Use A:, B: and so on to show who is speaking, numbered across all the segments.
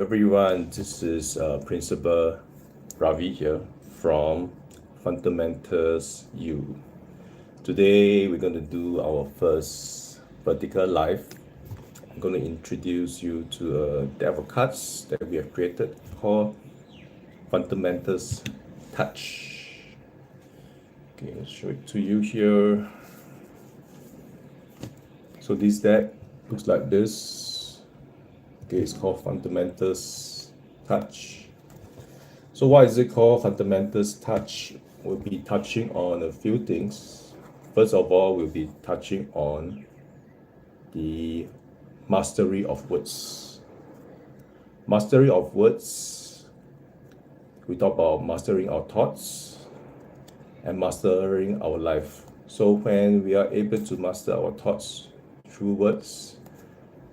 A: Everyone, this is Principal Ravi here from Fundamentals U. Today we're going to do our first vertical live. I'm going to introduce you to a deck of cards that we have created called Fundamentals Touch. Okay, I'll show it to you here. So this deck looks like this. Okay, it's called Fundamentals Touch. So why is it called Fundamentals Touch? We'll be touching on a few things. First of all, we'll be touching on the mastery of words. Mastery of words, we talk about mastering our thoughts and mastering our life. So when we are able to master our thoughts through words,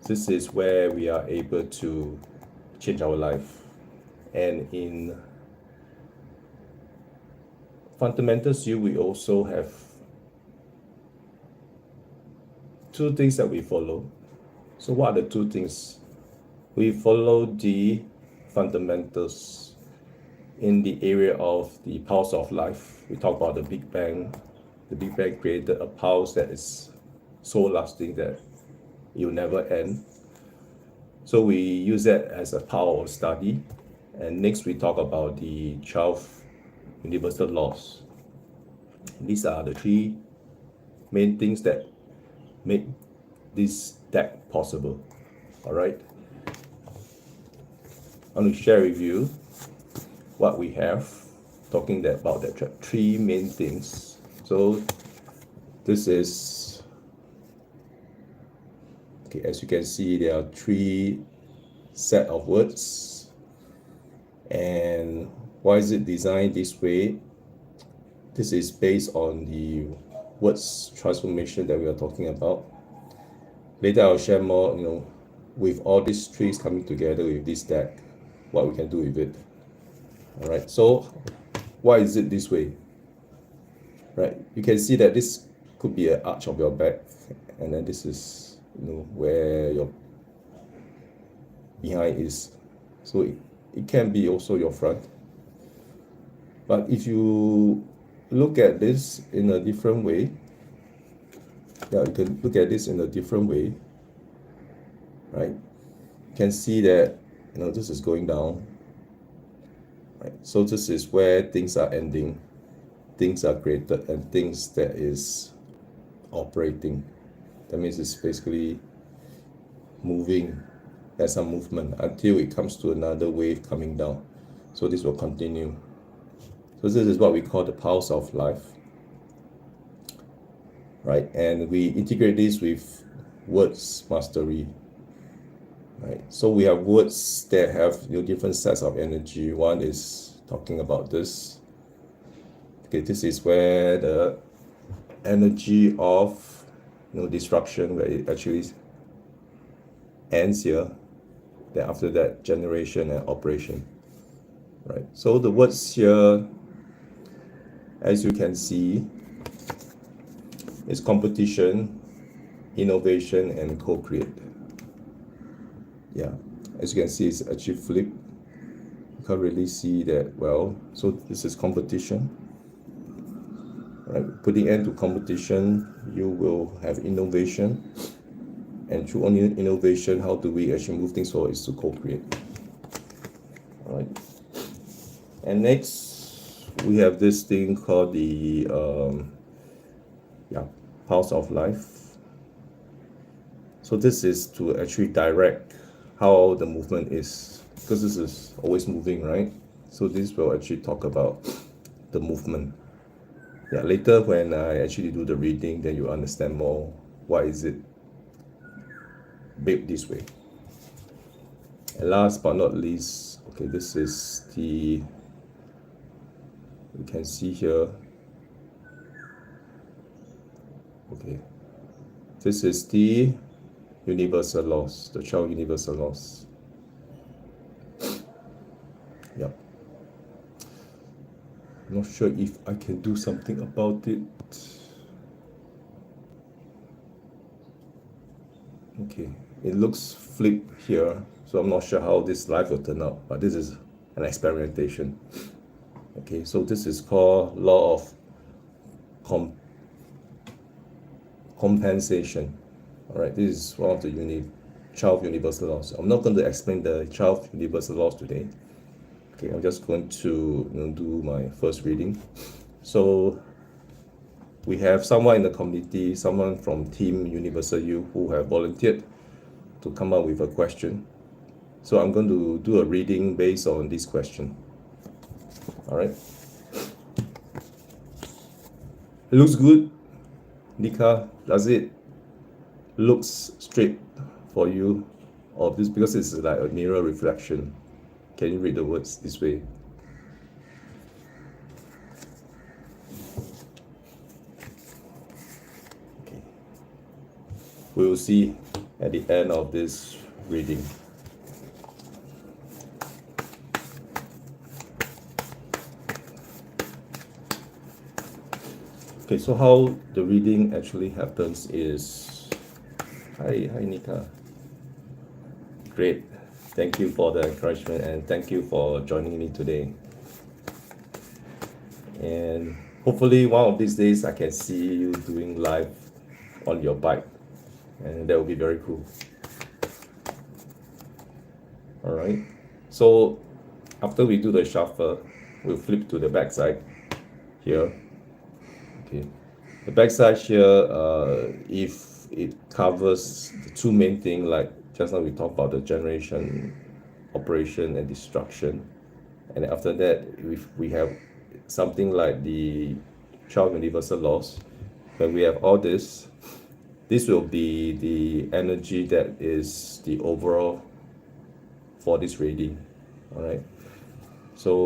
A: this is where we are able to change our life. And in Fundamentals U, we also have two things that we follow. So what are the two things? We follow the fundamentals in the area of the pulse of life. We talk about the Big Bang. The Big Bang created a pulse that is so lasting that it will never end. So we use that as a power of study. And next we talk about the 12 universal laws. These are the three main things that make this deck possible. All right. I want to share with you what we have, talking about the three main things. So this is, okay, as you can see, there are three set of words. And why is it designed this way? This is based on the words transformation that we are talking about. Later I'll share more, with all these trees coming together with this deck, what we can do with it. All right, so why is it this way? Right, you can see that this could be an arch of your back, and then this is, where your behind is. So it can be also your front. But if you look at this in a different way, you can look at this in a different way, right? You can see that, this is going down, right? So this is where things are ending, things are created, and things that is operating. That means it's basically moving. There's some movement until it comes to another wave coming down. So this will continue. So this is what we call the pulse of life, right? And we integrate this with words mastery, right? So we have words that have different sets of energy. One is talking about this. Okay, this is where the energy of destruction, where it actually ends here. Then after that, generation and operation, right? So the words here, as you can see, is competition, innovation, and co-create. Yeah, as you can see, it's actually flipped. You can't really see that well. So this is competition, right? Putting end to competition, you will have innovation. And through only innovation, how do we actually move things forward is to co-create. All right. And next, we have this thing called the pulse of life. So this is to actually direct how the movement is, because this is always moving, right? So this will actually talk about the movement. Yeah, later when I actually do the reading, then you understand more why is it built this way. And last but not least, okay, this is the, you can see here, okay, this is the universal laws, the 12 universal laws. Yep. I'm not sure if I can do something about it. Okay, it looks flipped here. So I'm not sure how this live will turn out, but this is an experimentation. Okay, so this is called law of compensation. All right, this is one of the 12 universal laws. I'm not going to explain the 12 universal laws today. Okay, I'm just going to do my first reading. So we have someone in the community, someone from Team Universal You who have volunteered to come up with a question. So I'm going to do a reading based on this question. All right. It looks good, Nika. Does it looks straight for you? Or this, because it's like a mirror reflection. Can you read the words this way? Okay. We will see at the end of this reading. Okay, so how the reading actually happens is, hi Nika. Great, thank you for the encouragement and thank you for joining me today. And hopefully one of these days I can see you doing live on your bike, and that will be very cool. All right, so after we do the shuffle, we'll flip to the back side here. Okay, the backside here, if it covers the two main things, like just now we talked about the generation, operation, and destruction, and after that, if we have something like the 12 universal laws, when we have all this will be the energy that is the overall for this reading. All right, so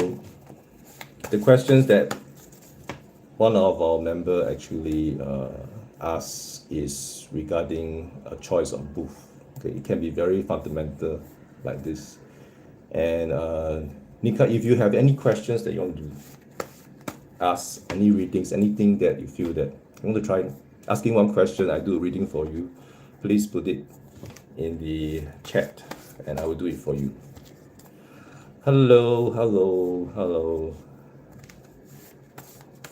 A: the questions that one of our member actually asked is regarding a choice of booth. Okay, it can be very fundamental like this. And Nika, if you have any questions that you want to ask, any readings, anything that you feel that you want to try asking one question, I do a reading for you, please put it in the chat and I will do it for you. Hello, hello, hello.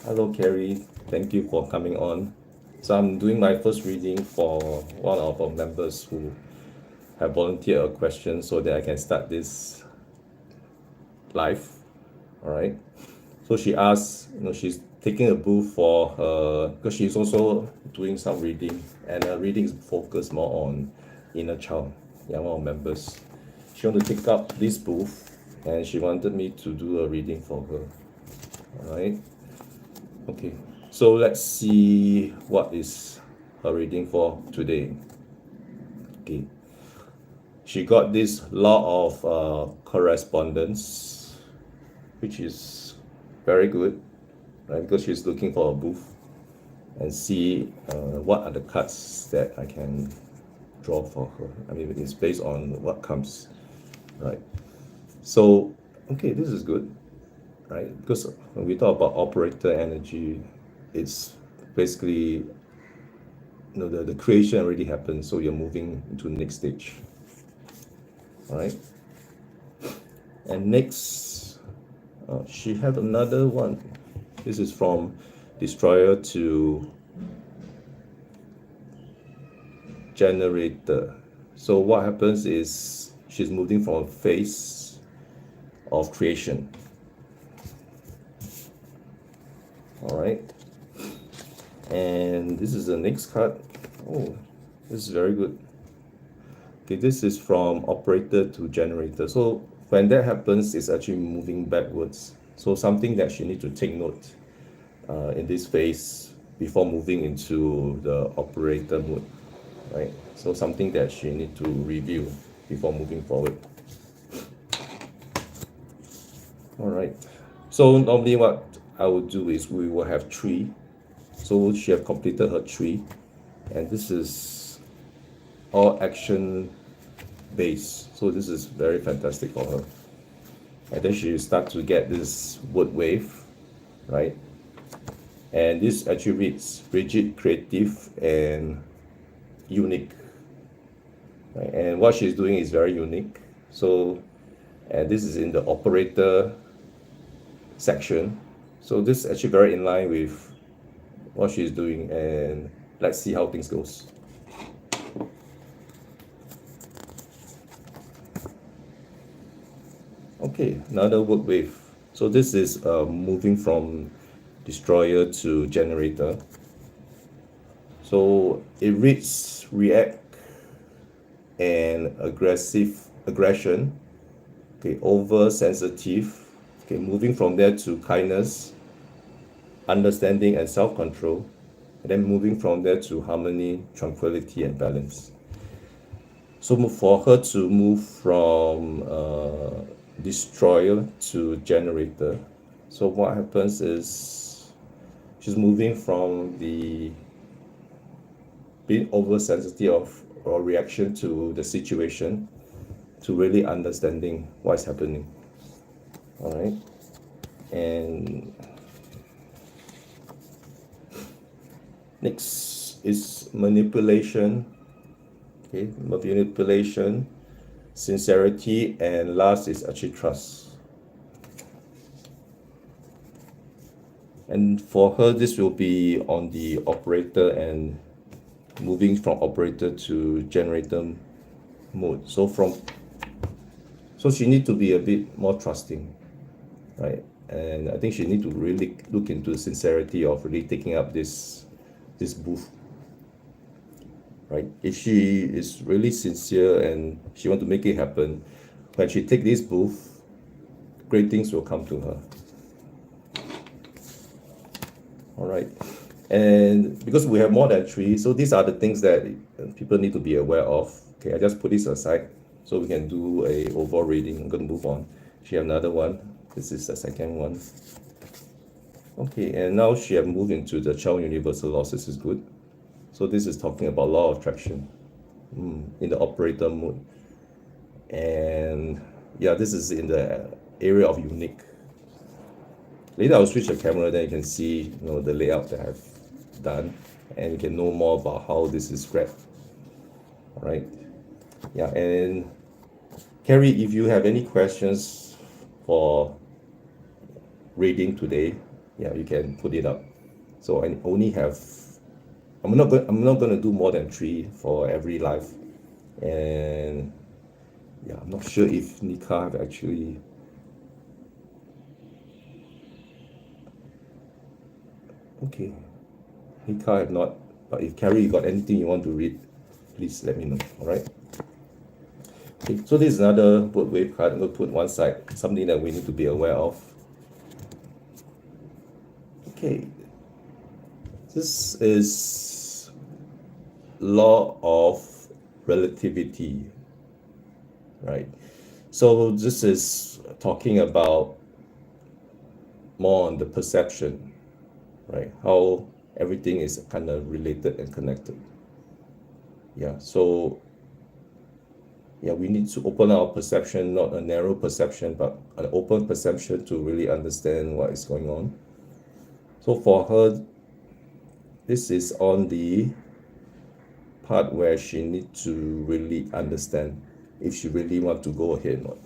A: Hello, Carrie. Thank you for coming on. So I'm doing my first reading for one of our members who have volunteered a question so that I can start this live. All right. So she asked, she's taking a booth for her, because she's also doing some reading, and her reading is focused more on inner child. Yeah, one of our members. She wanted to take up this booth, and she wanted me to do a reading for her. All right. Okay, so let's see what is her reading for today. Okay, she got this law of correspondence, which is very good, right? Because she's looking for a booth and see what are the cards that I can draw for her. I mean, it's based on what comes, right? So, okay, this is good. Right? Because when we talk about operator energy, it's basically, the creation already happened, so you're moving into the next stage. All right. And next, she had another one. This is from destroyer to generator. So what happens is she's moving from a phase of creation. All right, and this is the next card. Oh, this is very good. Okay, this is from operator to generator. So when that happens, it's actually moving backwards. So something that you need to take note in this phase before moving into the operator mode, right? So something that you need to review before moving forward. All right. So normally what I would do is we will have 3. So she have completed her 3, and this is all action based. So this is very fantastic for her. And then she start to get this word wave, right? And this actually reads rigid, creative, and unique. Right? And what she's doing is very unique. So, and this is in the operator section. So this is actually very in line with what she's doing, and let's see how things goes. Okay, another work wave. So this is moving from destroyer to generator. So it reads react and aggression, okay, over sensitive, okay, moving from there to kindness, understanding and self-control, and then moving from there to harmony, tranquility and balance. So for her to move from destroyer to generator, so what happens is she's moving from the being oversensitive of or reaction to the situation to really understanding what's happening. All right, and next is manipulation. Okay, manipulation, sincerity, and last is actually trust. And for her, this will be on the operator and moving from operator to generator mode. So she need to be a bit more trusting, right? And I think she need to really look into the sincerity of really taking up this booth, right? If she is really sincere and she want to make it happen, when she take this booth, great things will come to her. All right. And because we have more than 3, so these are the things that people need to be aware of. Okay, I just put this aside so we can do a overall reading. I'm going to move on. She have another one. This is the second one. Okay, and now she have moved into the child universal laws. This is good. So this is talking about law of attraction in the operator mode. And yeah, this is in the area of unique. Later I'll switch the camera, then you can see the layout that I've done, and you can know more about how this is read. All right. Yeah, and Carrie, if you have any questions for reading today, yeah, you can put it up. So I only have, I'm not going to do more than 3 for every live, and yeah, I'm not sure if Nika have actually. Okay, Nika have not, but if Carrie, you got anything you want to read, please let me know. All right. Okay, so this is another word wave card. I'm going to put one side, something that we need to be aware of. Okay, this is law of relativity, right? So this is talking about more on the perception, right? How everything is kind of related and connected. Yeah, so yeah, we need to open our perception, not a narrow perception, but an open perception to really understand what is going on. So for her, this is on the part where she needs to really understand if she really want to go ahead or not.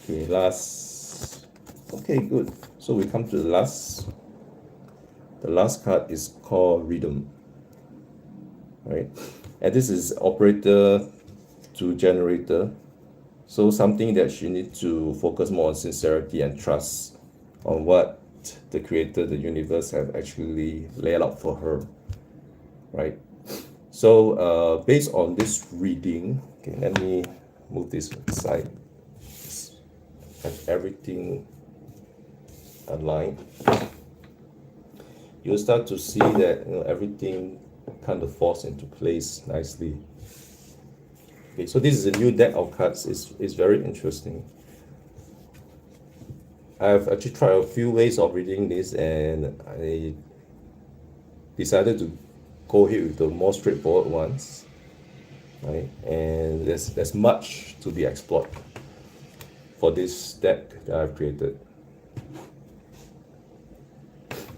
A: Okay, last. Okay, good. So we come to the last. The last card is called rhythm, right? And this is operator to generator. So something that she needs to focus more on sincerity and trust on what the creator, the universe, have actually laid out for her, right? So based on this reading, okay, let me move this aside. Have everything aligned. You'll start to see that everything kind of falls into place nicely. Okay, so this is a new deck of cards. It's very interesting. I've actually tried a few ways of reading this, and I decided to go ahead with the more straightforward ones, right? And there's much to be explored for this deck that I've created.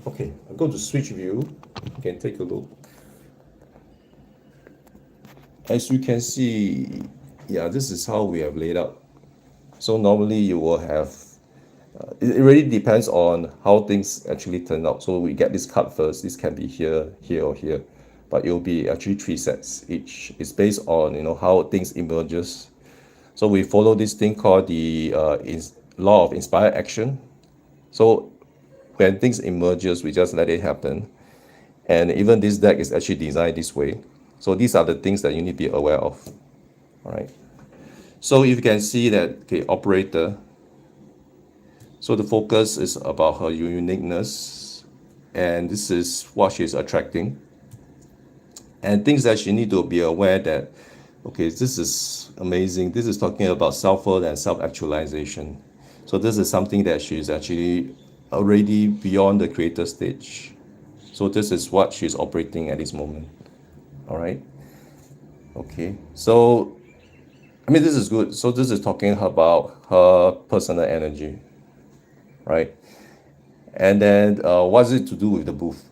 A: Okay, I'll go to switch view. You can take a look. As you can see, yeah, this is how we have laid out. So normally you will have, it really depends on how things actually turn out. So we get this card first. This can be here, here, or here, but it will be actually 3 sets each. It's based on how things emerges. So we follow this thing called the law of inspired action. So when things emerges, we just let it happen. And even this deck is actually designed this way. So these are the things that you need to be aware of. All right. So if you can see that, okay, operator. So the focus is about her uniqueness, and this is what she's attracting. And things that she need to be aware that, okay, this is amazing. This is talking about self-worth and self-actualization. So this is something that she's actually already beyond the creator stage. So this is what she's operating at this moment. All right. Okay. So, I mean, this is good. So this is talking about her personal energy, right? And then what's it to do with the booth?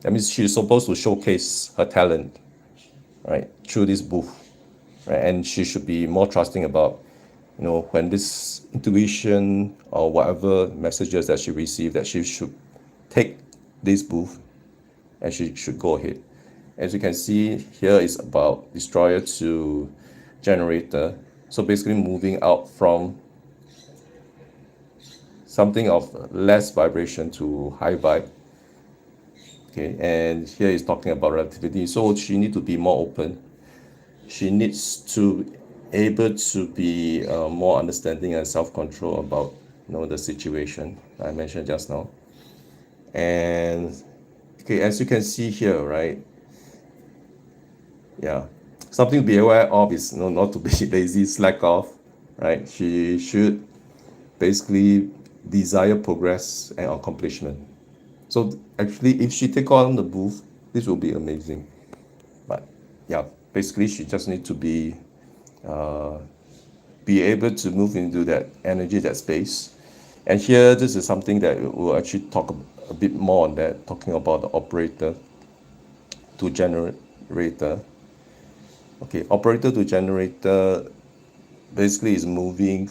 A: That means she's supposed to showcase her talent, right, through this booth, right? And she should be more trusting about, when this intuition or whatever messages that she received, that she should take this booth and she should go ahead. As you can see here, is about destroyer to generator. So basically moving out from something of less vibration to high vibe. Okay, and here is talking about relativity. So she needs to be more open. She needs to able to be more understanding and self-control about the situation I mentioned just now. And okay, as you can see here, right? Yeah, something to be aware of is not to be lazy, slack off, right? She should basically desire progress and accomplishment. So actually, if she take on the booth, this will be amazing. But yeah, basically she just need to be able to move into that energy, that space. And here, this is something that we'll actually talk a bit more on that, talking about the operator to generator. Okay, operator to generator basically is moving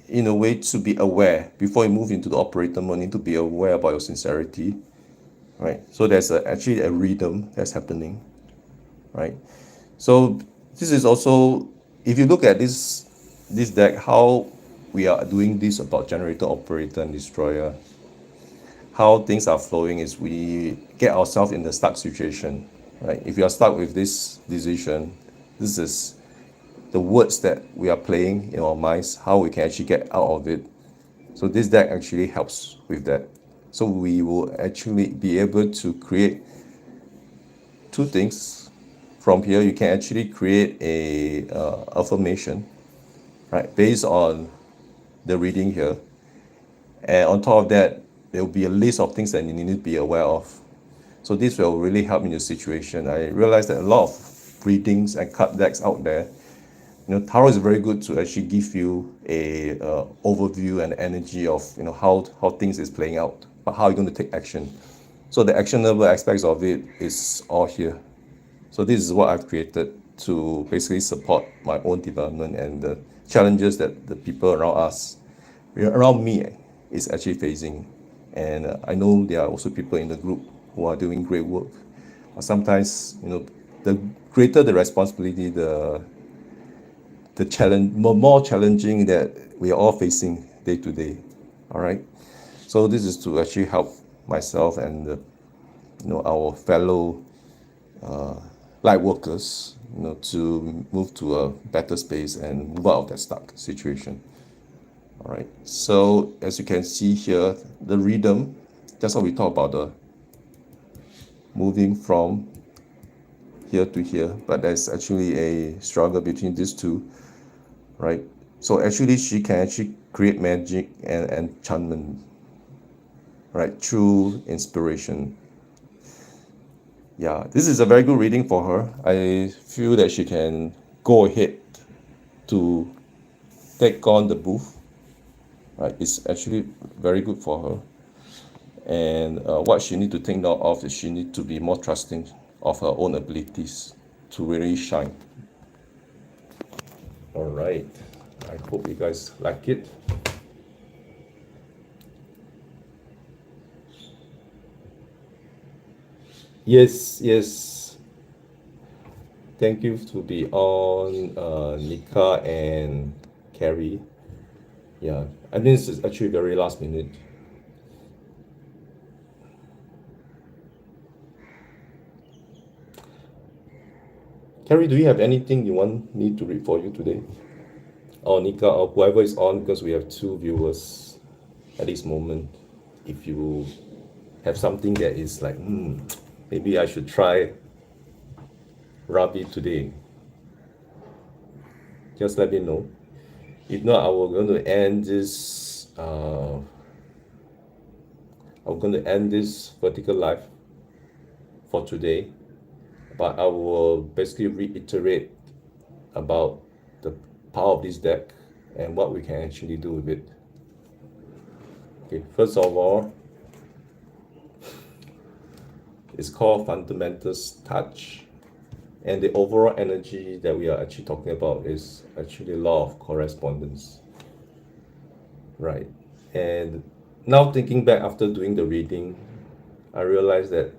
A: in a way to be aware. Before you move into the operator mode, you need to be aware about your sincerity, right? So there's actually a rhythm that's happening, right? So this is also, if you look at this deck, how we are doing this about generator, operator, and destroyer, how things are flowing is we get ourselves in the stuck situation, right? If you are stuck with this decision, this is the words that we are playing in our minds, how we can actually get out of it. So this deck actually helps with that. So we will actually be able to create two things. From here, you can actually create a affirmation, right, based on the reading here. And on top of that, there will be a list of things that you need to be aware of. So this will really help in your situation. I realize that a lot of readings and card decks out there, tarot is very good to actually give you a overview and energy of how things is playing out, but how you're going to take action. So the actionable aspects of it is all here. So this is what I've created to basically support my own development and the challenges that the people around me is actually facing. And I know there are also people in the group who are doing great work. But sometimes, the greater the responsibility, the challenge, more challenging that we are all facing day to day. All right. So this is to actually help myself and our fellow light workers, to move to a better space and move out of that stuck situation. All right. So as you can see here, the rhythm, that's what we talk about, the moving from here to here, but there's actually a struggle between these two, right? So actually she can actually create magic and enchantment, right, through inspiration. Yeah, this is a very good reading for her. I feel that she can go ahead to take on the booth, right? It's actually very good for her. And what she need to take note of is she need to be more trusting of her own abilities. to really shine. All right, I hope you guys like it. Yes. Thank you to be on, Nika and Carrie. Yeah, I think this is actually very last minute. Carrie, do you have anything you want me to read for you today? Or Nika, or whoever is on, because we have two viewers at this moment. If you have something that is like, maybe I should try Ravi today, just let me know. If not, I'm going to end this. I'm going to end this vertical life for today, but I will basically reiterate about the power of this deck and what we can actually do with it. Okay, first of all, it's called Fundamentals Touch, and the overall energy that we are actually talking about is actually law of correspondence, right? And now thinking back after doing the reading, I realized that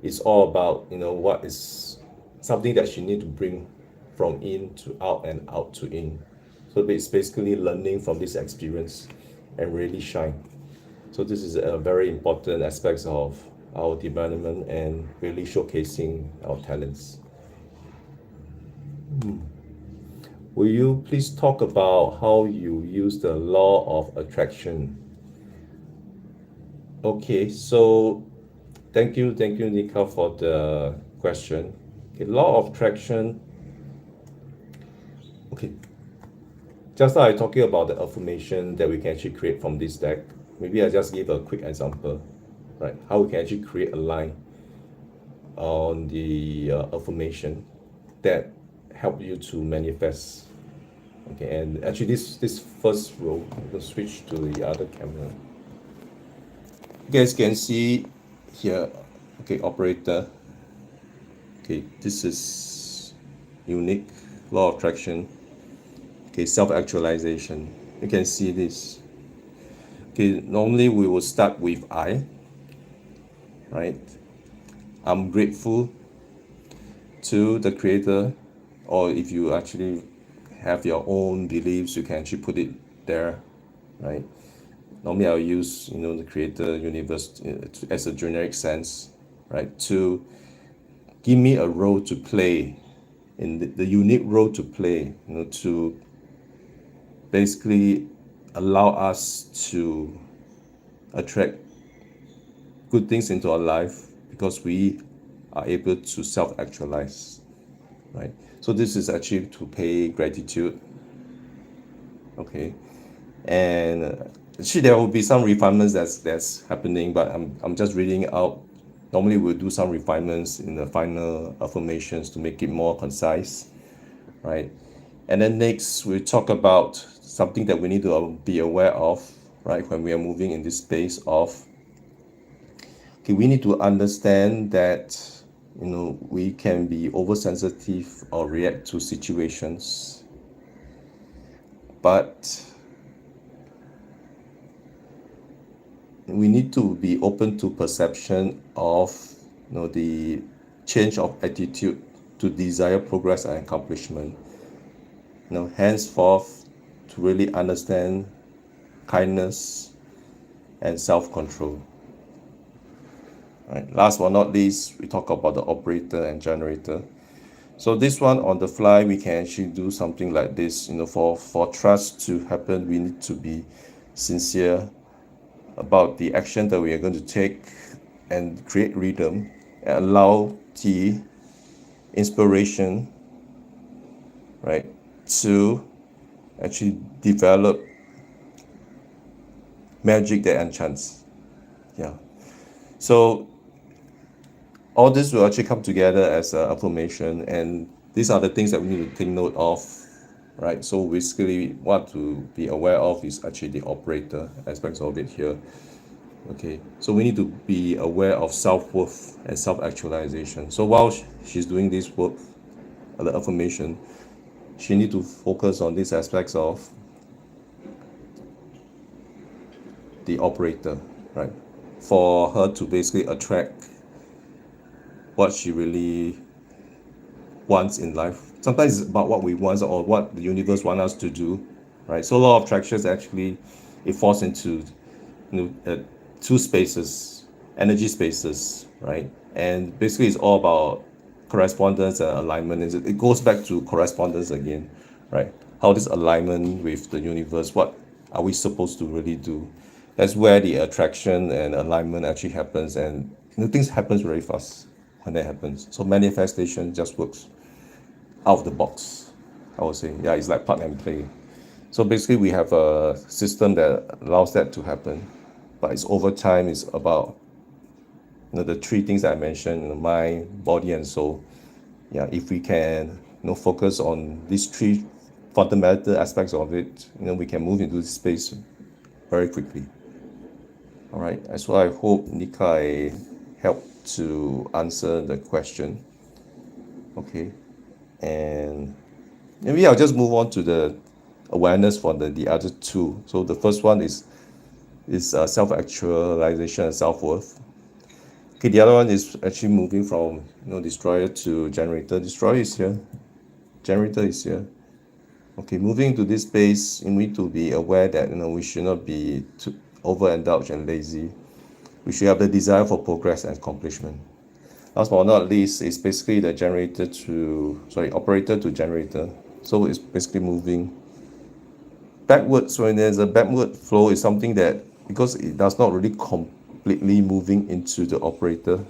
A: it's all about, what is something that you need to bring from in to out and out to in. So it's basically learning from this experience and really shine. So this is a very important aspect of our development and really showcasing our talents. Will you please talk about how you use the law of attraction? Okay, so thank you, Nika, for the question. Okay, law of attraction. Okay, just now I talking about the affirmation that we can actually create from this deck. Maybe I just give a quick example, right? How we can actually create a line on the affirmation that help you to manifest. Okay, and actually this first row, I'm going to switch to the other camera. You guys can see here, okay, operator. Okay, this is unique law of attraction. Okay, self-actualization. You can see this. Okay, normally we will start with I, right? I'm grateful to the creator, or if you actually have your own beliefs, you can actually put it there, right? Normally I'll use, the creator, universe as a generic sense, right? To give me a role to play, in the unique role to play, to basically allow us to attract good things into our life because we are able to self-actualize, right? So this is actually to pay gratitude, okay? And actually there will be some refinements that's happening, but I'm just reading out. Normally we'll do some refinements in the final affirmations to make it more concise, right? And then next we talk about something that we need to be aware of, right? When we are moving in this space of, okay, we need to understand that, we can be oversensitive or react to situations, but we need to be open to perception of, the change of attitude to desire progress and accomplishment. Henceforth, to really understand kindness and self-control. Right. Last but not least, we talk about the operator and generator. So this one on the fly, we can actually do something like this. For trust to happen, we need to be sincere about the action that we are going to take and create rhythm and allow the inspiration, right, to actually develop magic that enchants. Yeah. So all this will actually come together as an affirmation, and these are the things that we need to take note of, right? So basically what to be aware of is actually the operator aspects of it here. Okay, so we need to be aware of self-worth and self-actualization. So while she's doing this work, the affirmation, she need to focus on these aspects of the operator, right? For her to basically attract what she really wants in life. Sometimes it's about what we want or what the universe wants us to do, right? So a lot of attractions actually it falls into two spaces, energy spaces, right? And basically it's all about correspondence and alignment. It goes back to correspondence again, right? How this alignment with the universe, what are we supposed to really do? That's where the attraction and alignment actually happens, and things happens very fast when that happens. So manifestation just works out of the box, I would say. Yeah, it's like plug and play. So basically, we have a system that allows that to happen, but it's over time. It's about the three things that I mentioned: mind, body, and soul. Yeah, if we can focus on these three fundamental aspects of it, we can move into this space very quickly. All right. So I hope Nika I helped to answer the question. Okay, and maybe I'll just move on to the awareness for the other two. So the first one is self-actualization and self-worth. Okay, the other one is actually moving from destroyer to generator. Destroyer is here, generator is here. Okay, moving to this space, you need to be aware that we should not be too overindulged and lazy. We should have the desire for progress and accomplishment. Last but not least, it's basically the operator to generator. So it's basically moving backwards. When there's a backward flow, is something that because it does not really completely moving into the operator.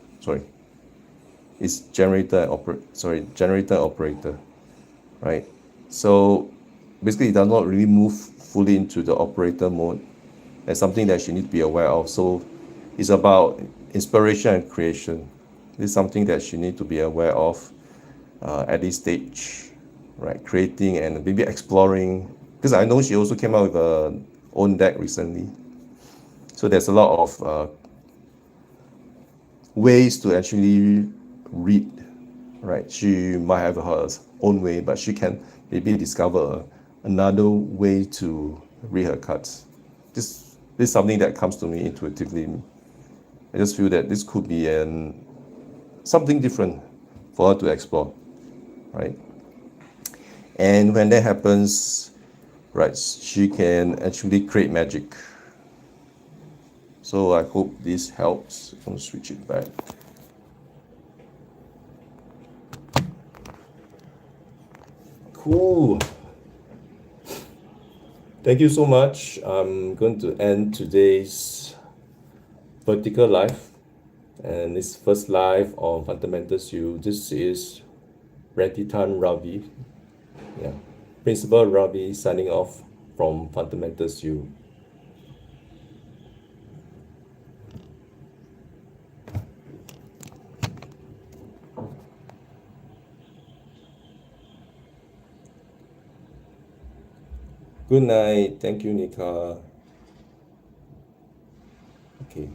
A: It's generator operator, right? So basically, it does not really move fully into the operator mode. That's something that you need to be aware of. So it's about inspiration and creation. This is something that you need to be aware of at this stage, right? Creating and maybe exploring. Because I know she also came out with her own deck recently. So there's a lot of ways to actually read, right? She might have her own way, but she can maybe discover another way to read her cards. This is something that comes to me intuitively. I just feel that this could be something different for her to explore, right? And when that happens, right, she can actually create magic. So I hope this helps. I'm gonna switch it back. Cool. Thank you so much. I'm going to end today's vertical live, and this first live on Fundamentals U. This is Retitan Ravi. Yeah. Principal Ravi signing off from Fundamentals U. Good night. Thank you, Nika. Okay.